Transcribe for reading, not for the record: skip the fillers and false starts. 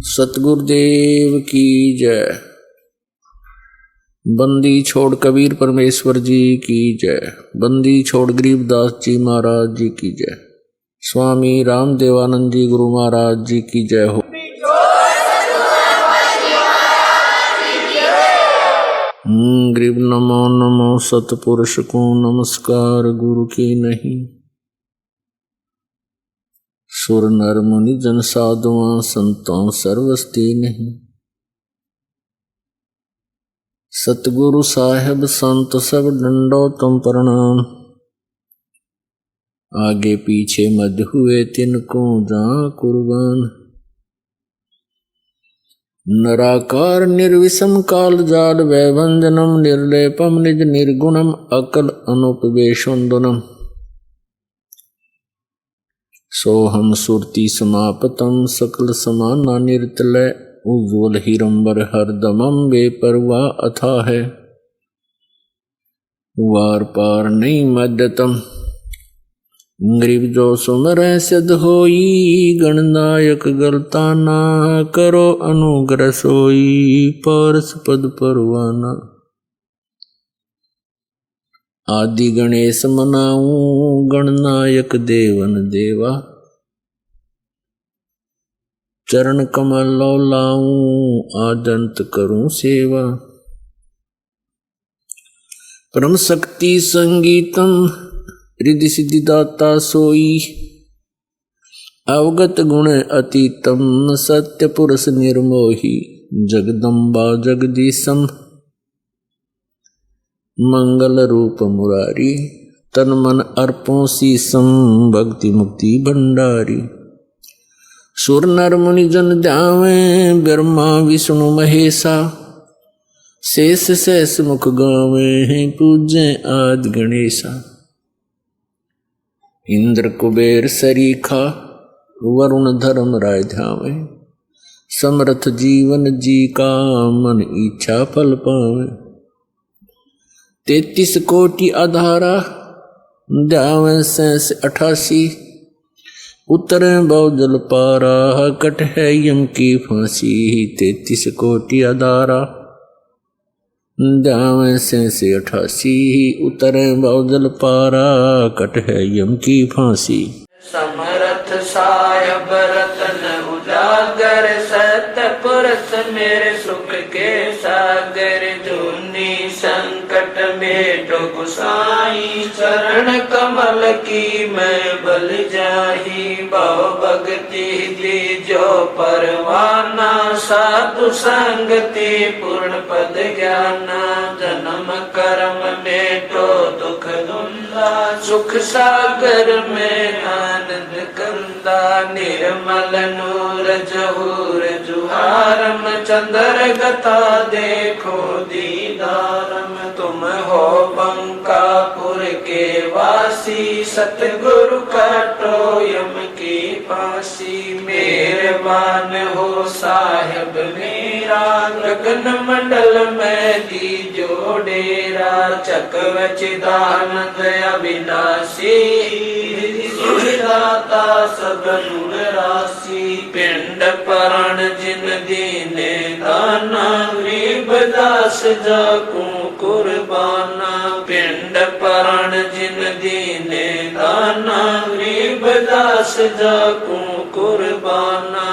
सतगुरुदेव की जय। बंदी छोड़ कबीर परमेश्वर जी की जय। बंदी छोड़ गरीबदास जी महाराज जी की जय। स्वामी रामदेवानंद जी गुरु महाराज जी की जय हो। गरीब नमो नमो सतपुरुष को नमस्कार गुरु की नहीं। सुर नर मुनि जन साधुआं संतों सर्वस्ती नहीं। सतगुरु साहेब संत सब डंडो तुम प्रणाम। आगे पीछे मध्य हुए तिनको जा कुर्बान। नराकार निर्विषम काल जाल वैभंजनम निर्लेपम निज निर्गुणम अकल अनुपवेशोन्दनम। सोहम सुरति समापतम सकल समाना निर्तलय उज्ज्वल हिरंबर हरदमम बेपरवाह अथा है। वार पार नहीं मध्यतम गरीब जो सुमर सिद्ध होई। गणनायक गलता ना करो अनुग्रह सोई। पारस पद परवाना आदि गणेश मनाऊं। गणनायक देवन देवा चरण कमल लाऊं। आदंत करूं सेवा परम शक्ति संगीतम रिद्धि सिद्धि दाता सोई। अवगत गुण अतीतम सत्य पुरुष निर्मोही। जगदम्बा जगदीशम मंगल रूप मुरारी। तन मन अर्पों शीसम भक्ति मुक्ति भंडारी। सुर नर मुनि जन ध्यावे ब्रह्मा विष्णु महेशा। शेष शेष मुख गावे पूजे आदि गणेशा। इंद्र कुबेर सरीखा वरुण धर्म राय ध्यावे। समर्थ जीवन जी का मन इच्छा फल पावे। 33 कोटि आधारा ध्यावे 88। उतरे बहुजल पारा कट है यम की फांसी। 33 कोटि आधारा ध्यावे 88। उतरे बहुजल पारा कट है यम की फांसी। समरथ सायब रतन उजागर सत्य पुरुष मेरे सुख के सागर। जूनी संकट में गुसाई चरण कमल की मैं बल जाही। भाव भक्ति दी जो परवाना साधु संगति पूर्ण पद ज्ञाना। जन्म कर्म में तो दुख धुंधा सुख सागर में आनंद कंदा। निर्मल नूर जहूर जुहारम चंद्र गता देखो दीदारम। तुम हो बंकापुर के वासी सतगुरु काटो यम की फांसी। मेहरबान हो साहेब मेरा गगन मंडल में दीजो डेरा। चकवचिदानंद अविनाशी दाता सबनुर राशि। पिंड परण जिन दीने दाना गरीब दास जाकू कुर्बाना। पिंड परण जिन दीने दाना गरीब दास जाकू कुर्बाना।